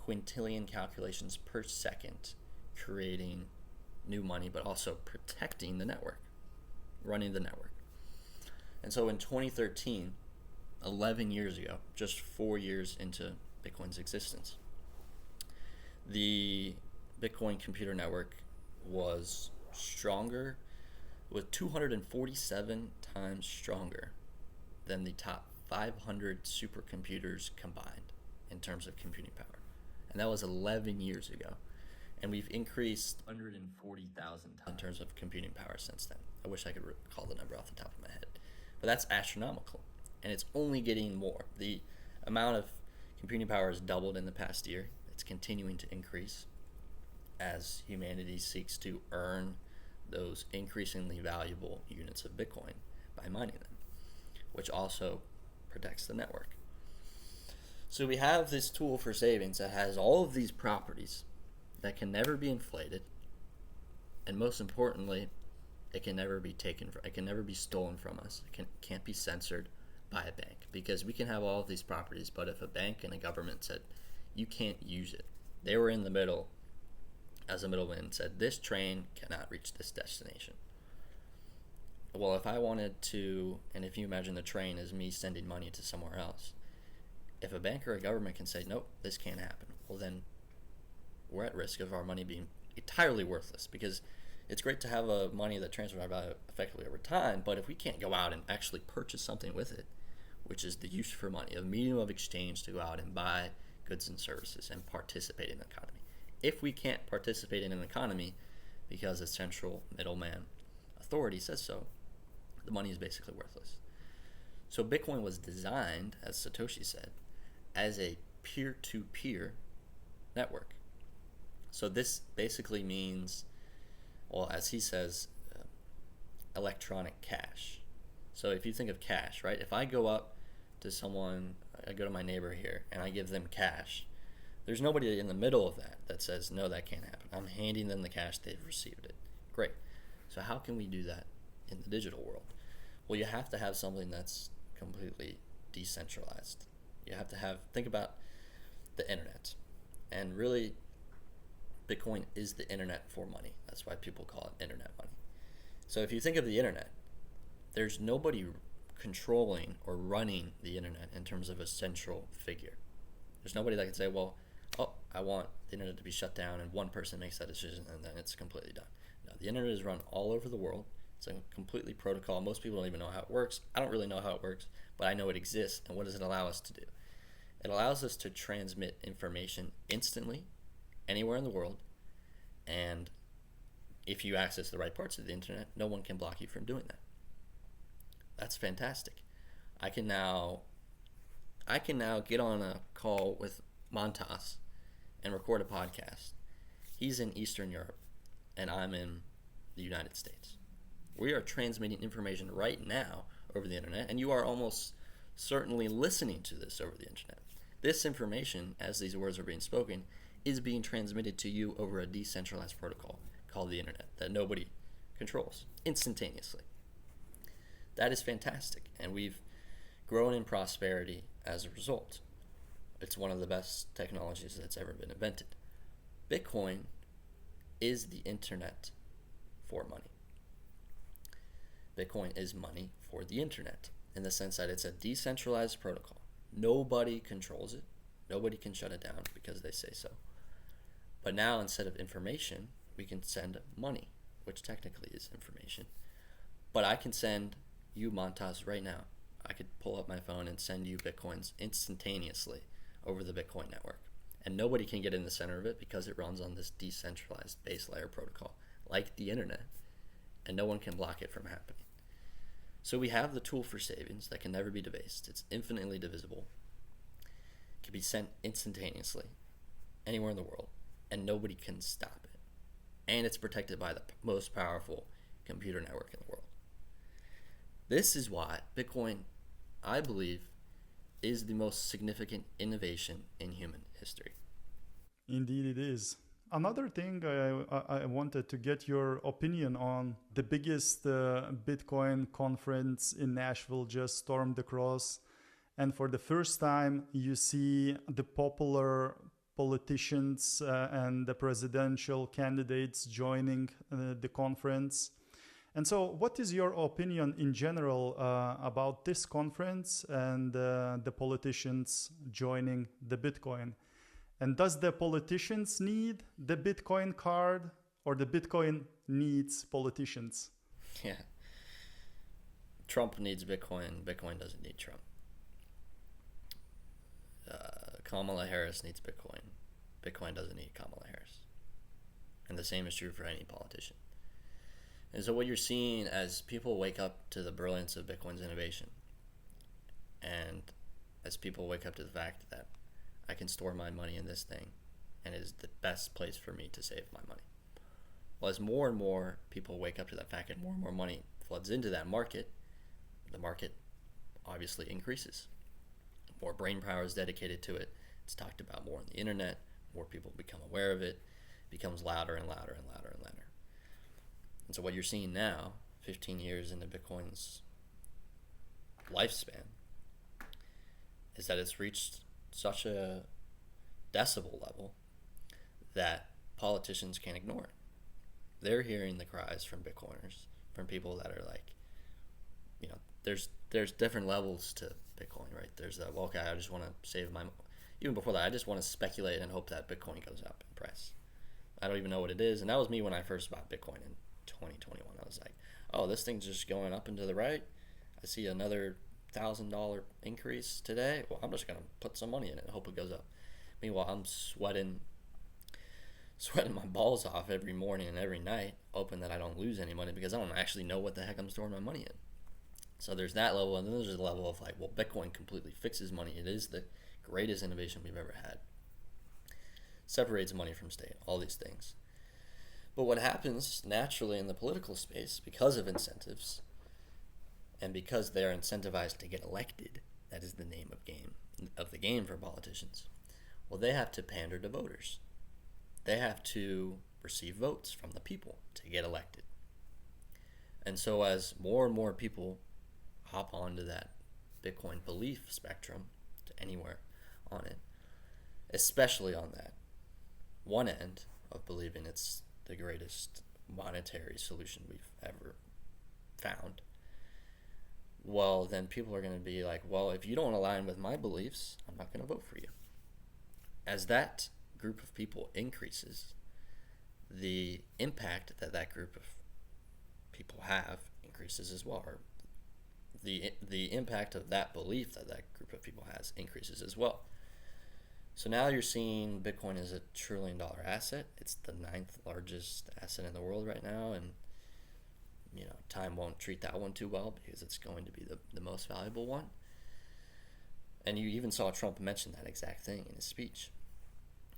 quintillion calculations per second, creating new money, but also protecting the network, running the network. And so in 2013, 11 years ago, just 4 years into Bitcoin's existence, the Bitcoin computer network was stronger, was 247 times stronger than the top 500 supercomputers combined in terms of computing power. And that was 11 years ago. And we've increased 140,000 in terms of computing power since then. I wish I could recall the number off the top of my head. But that's astronomical. And it's only getting more. The amount of computing power has doubled in the past year. It's continuing to increase as humanity seeks to earn those increasingly valuable units of Bitcoin by mining them, which also protects the network. So we have this tool for savings that has all of these properties that can never be inflated, and most importantly, it can never be it can never be stolen from us. It can't be censored by a bank, because we can have all of these properties, but if a bank and a government said you can't use it, they were in the middle as a middleman and said, this train cannot reach this destination. Well, if I wanted to, and if you imagine the train as me sending money to somewhere else, if a bank or a government can say, nope, this can't happen, well then we're at risk of our money being entirely worthless, because it's great to have a money that transfers our value effectively over time, but if we can't go out and actually purchase something with it, which is the use for money, a medium of exchange to go out and buy goods and services and participate in the economy. If we can't participate in an economy because a central middleman authority says so, the money is basically worthless. So Bitcoin was designed, as Satoshi said, as a peer-to-peer network. So this basically means, well, as he says, electronic cash. So if you think of cash, right? If I go up to someone, I go to my neighbor here, and I give them cash, there's nobody in the middle of that says, no, that can't happen. I'm handing them the cash, they've received it. Great. So how can we do that in the digital world? Well, you have to have something that's completely decentralized. You have to think about the internet. And really, Bitcoin is the internet for money. That's why people call it internet money. So if you think of the internet, there's nobody controlling or running the internet in terms of a central figure. There's nobody that can say, well, I want the internet to be shut down, and one person makes that decision and then it's completely done. No, the internet is run all over the world. It's a completely protocol. Most people don't even know how it works. I don't really know how it works, but I know it exists. And what does it allow us to do? It allows us to transmit information instantly anywhere in the world, and if you access the right parts of the internet, no one can block you from doing that. That's fantastic. I can now get on a call with Montas and record a podcast. He's in Eastern Europe and I'm in the United States. We are transmitting information right now over the internet, and you are almost certainly listening to this over the internet. This information, as these words are being spoken, is being transmitted to you over a decentralized protocol called the internet that nobody controls instantaneously. That is fantastic, and we've grown in prosperity as a result. It's one of the best technologies that's ever been invented. Bitcoin is the internet for money. Bitcoin is money for the internet in the sense that it's a decentralized protocol. Nobody controls it. Nobody can shut it down because they say so. But now, instead of information, we can send money, which technically is information. But I can send you Montas right now. I could pull up my phone and send you Bitcoins instantaneously over the Bitcoin network. And nobody can get in the center of it because it runs on this decentralized base layer protocol, like the internet, and no one can block it from happening. So we have the tool for savings that can never be debased. It's infinitely divisible. It can be sent instantaneously anywhere in the world, and nobody can stop it. And it's protected by the most powerful computer network in the world. This is why Bitcoin, I believe, is the most significant innovation in human history. Indeed it is. Another thing I wanted to get your opinion on, the biggest Bitcoin conference in Nashville just stormed across, and for the first time you see the popular politicians and the presidential candidates joining the conference. And so what is your opinion in general about this conference and the politicians joining the Bitcoin? And does the politicians need the Bitcoin card, or the Bitcoin needs politicians? Yeah. Trump needs Bitcoin. Bitcoin doesn't need Trump. Kamala Harris needs Bitcoin. Bitcoin doesn't need Kamala Harris. And the same is true for any politician. And so what you're seeing as people wake up to the brilliance of Bitcoin's innovation, and as people wake up to the fact that I can store my money in this thing and it is the best place for me to save my money. Well, as more and more people wake up to that fact and more money floods into that market, the market obviously increases. More brain power is dedicated to it. It's talked about more on the internet. More people become aware of it. It becomes louder and louder and louder and louder. And so what you're seeing now, 15 years into Bitcoin's lifespan, is that it's reached such a decibel level that politicians can't ignore it. They're hearing the cries from Bitcoiners, from people that are like, there's different levels to Bitcoin, right? There's the, well, okay, I just want to save my, even before that, I just want to speculate and hope that Bitcoin goes up in price. I don't even know what it is. And that was me when I first bought Bitcoin in 2021. I was like, oh, this thing's just going up and to the right. I see another $1,000 increase today. Well, I'm just going to put some money in it and hope it goes up. Meanwhile, I'm sweating my balls off every morning and every night, hoping that I don't lose any money because I don't actually know what the heck I'm storing my money in. So there's that level, and then there's the level of like, well, Bitcoin completely fixes money. It is the greatest innovation we've ever had. Separates money from state, all these things. But what happens naturally in the political space, because of incentives, and because they're incentivized to get elected, that is the name of the game for politicians, well, they have to pander to voters. They have to receive votes from the people to get elected. And so as more and more people hop onto that Bitcoin belief spectrum, to anywhere on it, especially on that one end of believing it's the greatest monetary solution we've ever found, well, then people are going to be like, well, if you don't align with my beliefs, I'm not going to vote for you. As that group of people increases, the impact that that group of people have increases as well, or the impact of that belief that that group of people has increases as well. So now you're seeing Bitcoin is $1 trillion asset. It's the 9th largest asset in the world right now, and time won't treat that one too well because it's going to be the most valuable one. And you even saw Trump mention that exact thing in his speech.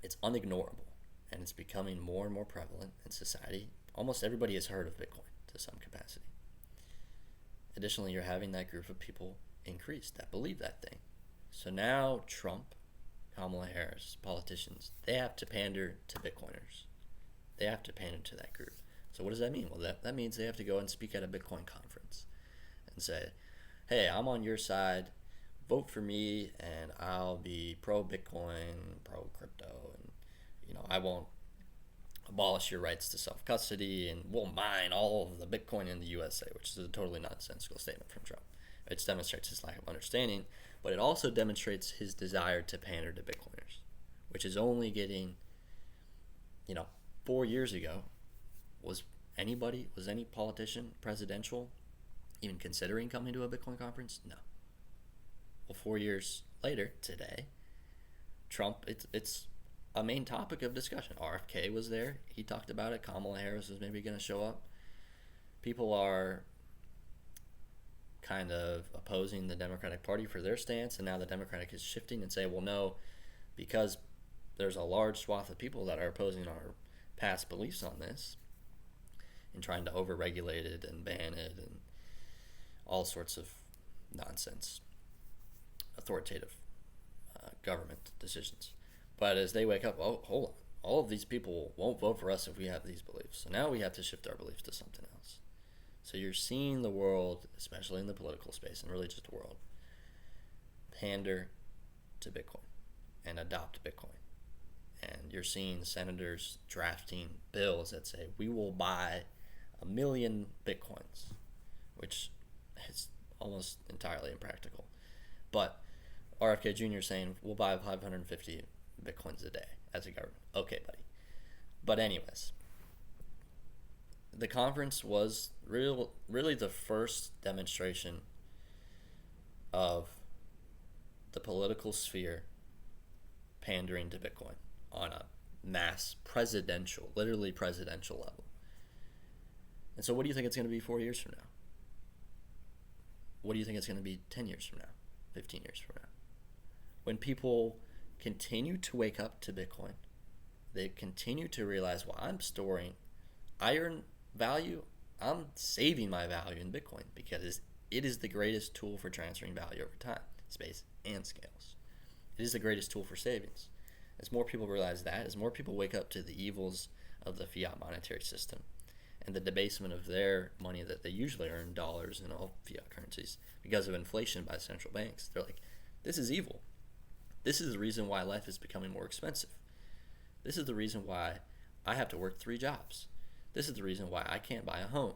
It's unignorable, and it's becoming more and more prevalent in society. Almost everybody has heard of Bitcoin to some capacity. Additionally, you're having that group of people increase that believe that thing. So now Trump, Kamala Harris, politicians, they have to pander to Bitcoiners. They have to pander to that group. So what does that mean? Well, that means they have to go and speak at a Bitcoin conference and say, hey, I'm on your side. Vote for me, and I'll be pro-Bitcoin, pro-crypto, and I won't abolish your rights to self-custody, and we'll mine all of the Bitcoin in the USA, which is a totally nonsensical statement from Trump. It demonstrates his lack of understanding, but it also demonstrates his desire to pander to Bitcoiners, which is only getting, 4 years ago, was any politician, presidential, even considering coming to a Bitcoin conference? No. Well, 4 years later, today, Trump, it's a main topic of discussion. RFK was there. He talked about it. Kamala Harris was maybe going to show up. People are kind of opposing the Democratic Party for their stance, and now the Democratic is shifting and say, well, no, because there's a large swath of people that are opposing our past beliefs on this and trying to overregulate it and ban it and all sorts of nonsense, authoritative government decisions. But as they wake up, oh, hold on, all of these people won't vote for us if we have these beliefs. So now we have to shift our beliefs to something else. So you're seeing the world, especially in the political space and really just the world, pander to Bitcoin and adopt Bitcoin. And you're seeing senators drafting bills that say, we will buy 1 million Bitcoins, which is almost entirely impractical. But RFK Jr. saying, we'll buy 550 Bitcoins a day as a government. Okay, buddy. But anyways, the conference was really the first demonstration of the political sphere pandering to Bitcoin on a mass literally presidential level. And so what do you think it's going to be 4 years from now? What do you think it's going to be 10 years from now, 15 years from now? When people continue to wake up to Bitcoin, they continue to realize, well, I'm storing iron value, I'm saving my value in Bitcoin because it is the greatest tool for transferring value over time, space, and scales. It is the greatest tool for savings. As more people realize that, as more people wake up to the evils of the fiat monetary system and the debasement of their money that they usually earn, dollars and all fiat currencies, because of inflation by central banks, they're like, this is evil. This is the reason why life is becoming more expensive. This is the reason why I have to work 3 jobs. This is the reason why I can't buy a home.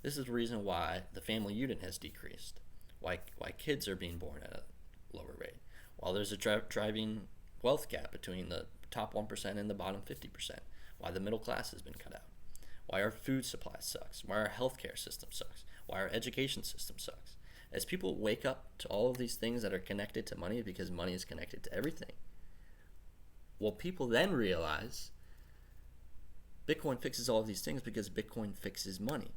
This is the reason why the family unit has decreased, why kids are being born at a lower rate, while there's a driving wealth gap between the top 1% and the bottom 50%, why the middle class has been cut out, why our food supply sucks, why our healthcare system sucks, why our education system sucks. As people wake up to all of these things that are connected to money, because money is connected to everything, well, people then realize Bitcoin fixes all of these things because Bitcoin fixes money,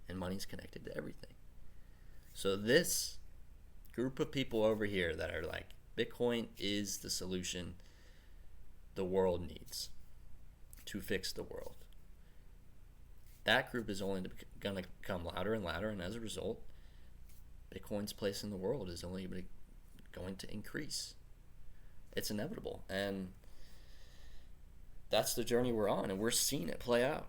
and money is connected to everything. So this group of people over here that are like, Bitcoin is the solution the world needs to fix the world, that group is only going to become louder and louder, and as a result, Bitcoin's place in the world is only going to increase. It's inevitable, and that's the journey we're on, and we're seeing it play out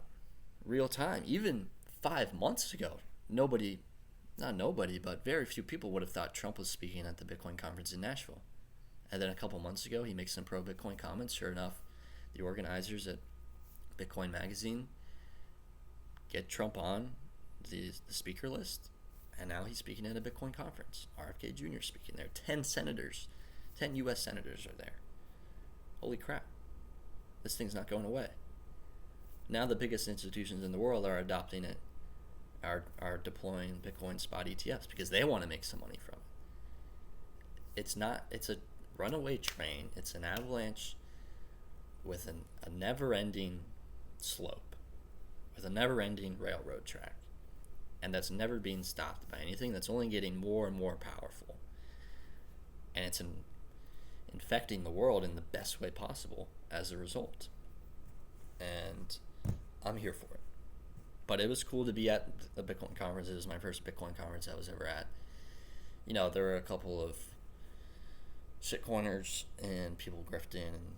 real time. Even 5 months ago, but very few people would have thought Trump was speaking at the Bitcoin conference in Nashville. And then a couple months ago, he makes some pro-Bitcoin comments. Sure enough, the organizers at Bitcoin Magazine get Trump on the speaker list, and now he's speaking at a Bitcoin conference. RFK Jr. speaking there. 10 U.S. senators are there. Holy crap. This thing's not going away. Now the biggest institutions in the world are adopting it, are deploying Bitcoin spot ETFs because they want to make some money from it. It's a runaway train. It's an avalanche with a never-ending slope, with a never-ending railroad track. And that's never being stopped by anything. That's only getting more and more powerful. And it's infecting the world in the best way possible as a result. And I'm here for it. But it was cool to be at the Bitcoin conference. It was my first Bitcoin conference I was ever at. You know, there were a couple of shitcoiners and people grifting and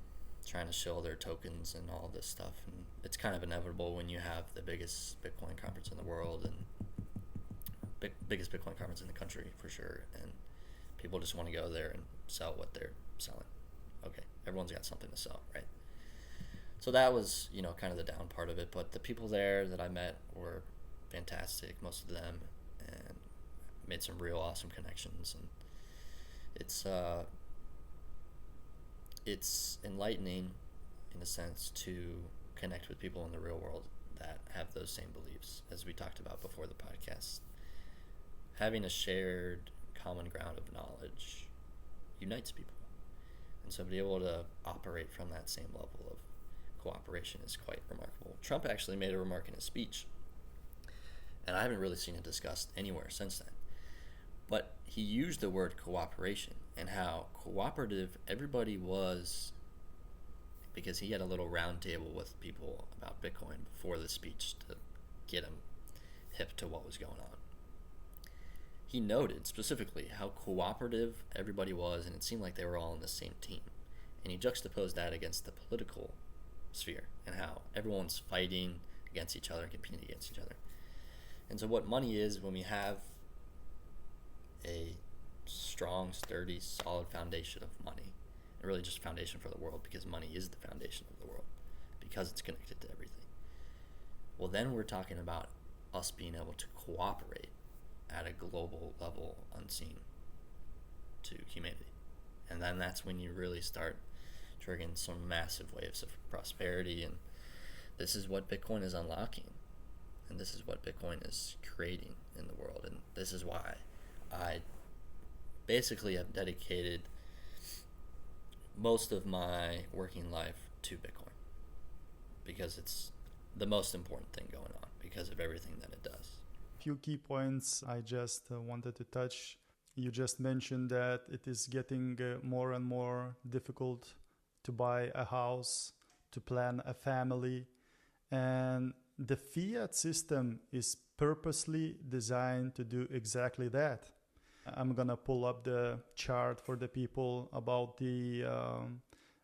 trying to shill their tokens and all this stuff. And it's kind of inevitable when you have the biggest Bitcoin conference in the world and biggest Bitcoin conference in the country for sure. And people just want to go there and sell what they're selling. Okay, everyone's got something to sell, right? So that was, kind of the down part of it. But the people there that I met were fantastic, most of them, and made some real awesome connections. And it's enlightening in a sense to connect with people in the real world that have those same beliefs, as we talked about before the podcast. Having a shared common ground of knowledge unites people. And so to be able to operate from that same level of cooperation is quite remarkable. Trump actually made a remark in his speech, and I haven't really seen it discussed anywhere since then. But he used the word cooperation and how cooperative everybody was, because he had a little round table with people about Bitcoin before the speech to get them hip to what was going on. He noted specifically how cooperative everybody was, and it seemed like they were all on the same team. And he juxtaposed that against the political sphere and how everyone's fighting against each other and competing against each other. And so what money is, when we have a strong, sturdy, solid foundation of money, and really just foundation for the world, because money is the foundation of the world, because it's connected to everything. Well, then we're talking about us being able to cooperate at a global level unseen to humanity. And then that's when you really start triggering some massive waves of prosperity, and this is what Bitcoin is unlocking, and this is what Bitcoin is creating in the world. And this is why I basically have dedicated most of my working life to Bitcoin, because it's the most important thing going on because of everything that it does. Few key points I just wanted to touch. You just mentioned that it is getting more and more difficult to buy a house, to plan a family, and the fiat system is purposely designed to do exactly that. I'm gonna pull up the chart for the people about the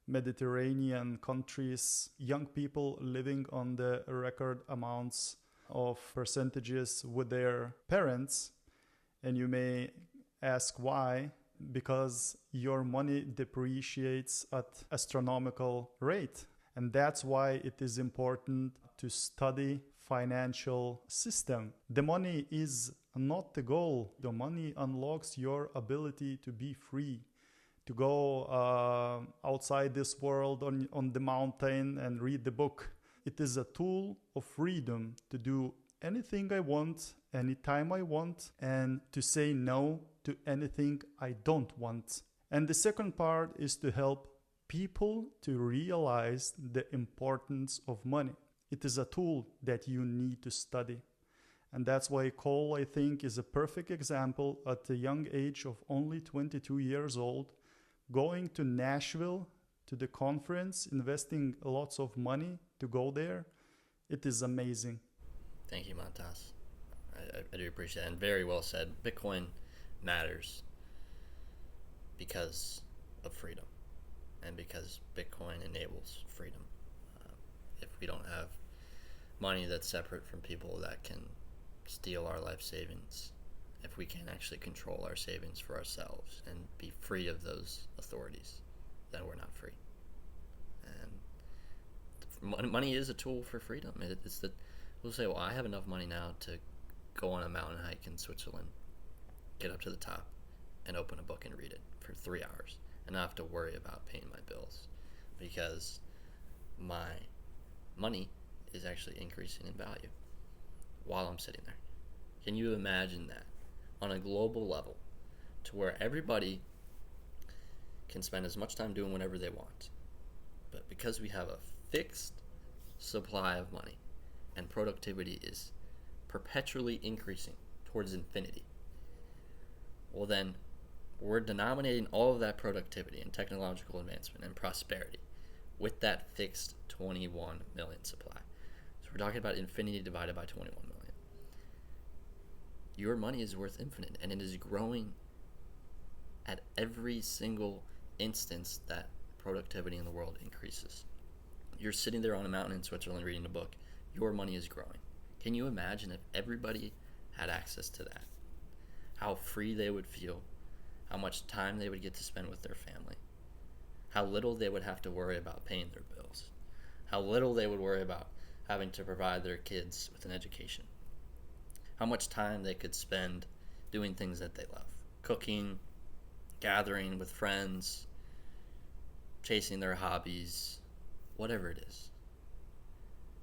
Mediterranean countries, young people living on the record amounts of percentages with their parents. And you may ask why. Because your money depreciates at astronomical rate. And that's why it is important to study financial system. The money is not the goal. The money unlocks your ability to be free, to go outside this world on the mountain and read the book. It is a tool of freedom to do anything I want, anytime I want, and to say no to anything I don't want. And the second part is to help people to realize the importance of money. It is a tool that you need to study. And that's why Cole, I think, is a perfect example at the young age of only 22 years old, going to Nashville to the conference, investing lots of money to go there. It is amazing. Thank you, Montas. I do appreciate it, and very well said. Bitcoin matters because of freedom, and because Bitcoin enables freedom. If we don't have money that's separate from people that can steal our life savings, if we can't actually control our savings for ourselves and be free of those authorities, then we're not free. And money is a tool for freedom. It's that we'll say, well, I have enough money now to go on a mountain hike in Switzerland, get up to the top, and open a book and read it for 3 hours, and not have to worry about paying my bills, because my money is actually increasing in value while I'm sitting there. Can you imagine that on a global level, to where everybody can spend as much time doing whatever they want, but because we have a fixed supply of money and productivity is perpetually increasing towards infinity, well then we're denominating all of that productivity and technological advancement and prosperity with that fixed 21 million supply. So we're talking about infinity divided by 21 million. Your money is worth infinite, and it is growing at every single instance that productivity in the world increases. You're sitting there on a mountain in Switzerland reading a book. Your money is growing. Can you imagine if everybody had access to that? How free they would feel, how much time they would get to spend with their family, how little they would have to worry about paying their bills, how little they would worry about having to provide their kids with an education, how much time they could spend doing things that they love, cooking, gathering with friends, chasing their hobbies, whatever it is.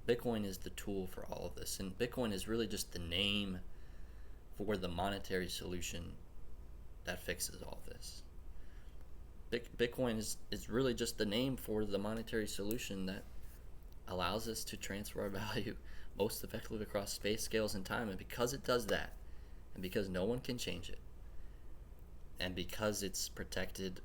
Bitcoin is the tool for all of this, and Bitcoin is really just the name for the monetary solution that fixes all of this. Bitcoin is really just the name for the monetary solution that allows us to transfer our value most effectively across space, scales, and time. And because it does that, and because no one can change it, and because it's protected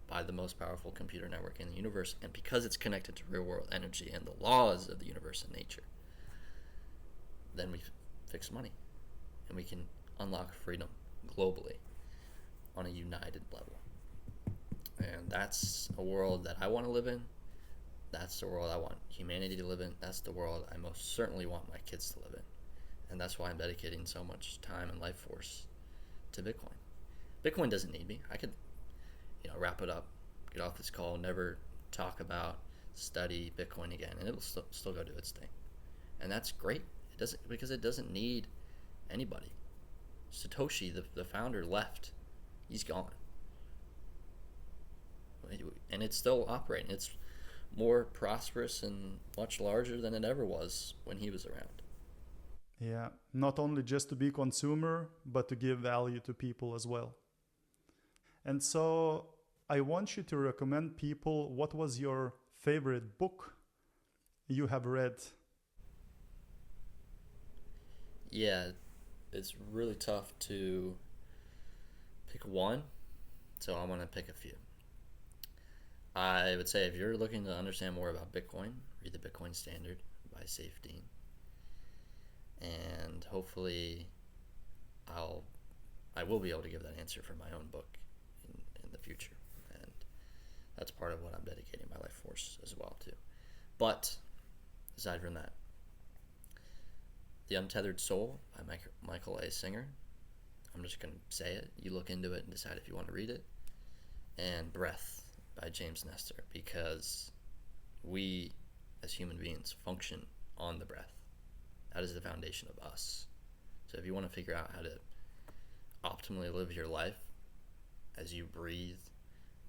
by the most powerful computer network in the universe, and because it's connected to real world energy and the laws of the universe and nature, then we fix money, and we can unlock freedom globally on a united level. And that's a world that I want to live in. That's the world I want humanity to live in. That's the world I most certainly want my kids to live in. And that's why I'm dedicating so much time and life force to Bitcoin. Bitcoin doesn't need me. I could, wrap it up, get off this call, never talk about, study Bitcoin again, and it'll still go do its thing. And that's great. Because it doesn't need anybody. Satoshi, the founder, left. He's gone. And it's still operating. It's more prosperous and much larger than it ever was when he was around. Yeah, not only just to be consumer, but to give value to people as well. And so I want you to recommend people, what was your favorite book you have read? Yeah, it's really tough to pick one, so I'm going to pick a few. I would say if you're looking to understand more about Bitcoin, read The Bitcoin Standard by Saif Dean. And hopefully I will be able to give that answer for my own book in the future. And that's part of what I'm dedicating my life force as well to. But aside from that, The Untethered Soul by Michael A. Singer. I'm just going to say it. You look into it and decide if you want to read it. And Breath by James Nestor, because we as human beings function on the breath. That is the foundation of us. So if you want to figure out how to optimally live your life as you breathe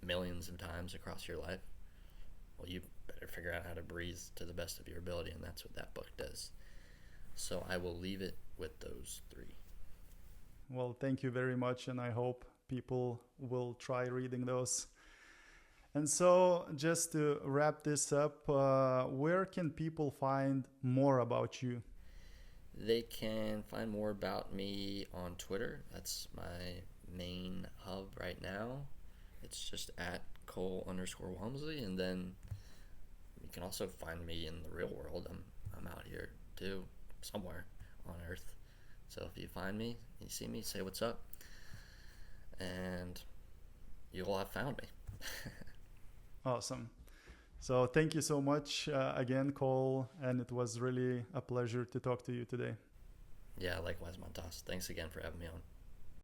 millions of times across your life, well, you better figure out how to breathe to the best of your ability, and that's what that book does. So I will leave it with those three. Well, thank you very much, and I hope people will try reading those. And so, just to wrap this up, where can people find more about you? They can find more about me on Twitter. That's my main hub right now. It's just at Cole_Walmsley, and then you can also find me in the real world. I'm out here too, somewhere on Earth. So if you find me, you see me, say what's up, and you'll have found me. Awesome. So thank you so much again, Cole, and it was really a pleasure to talk to you today. Yeah, likewise, Montas. Thanks again for having me on.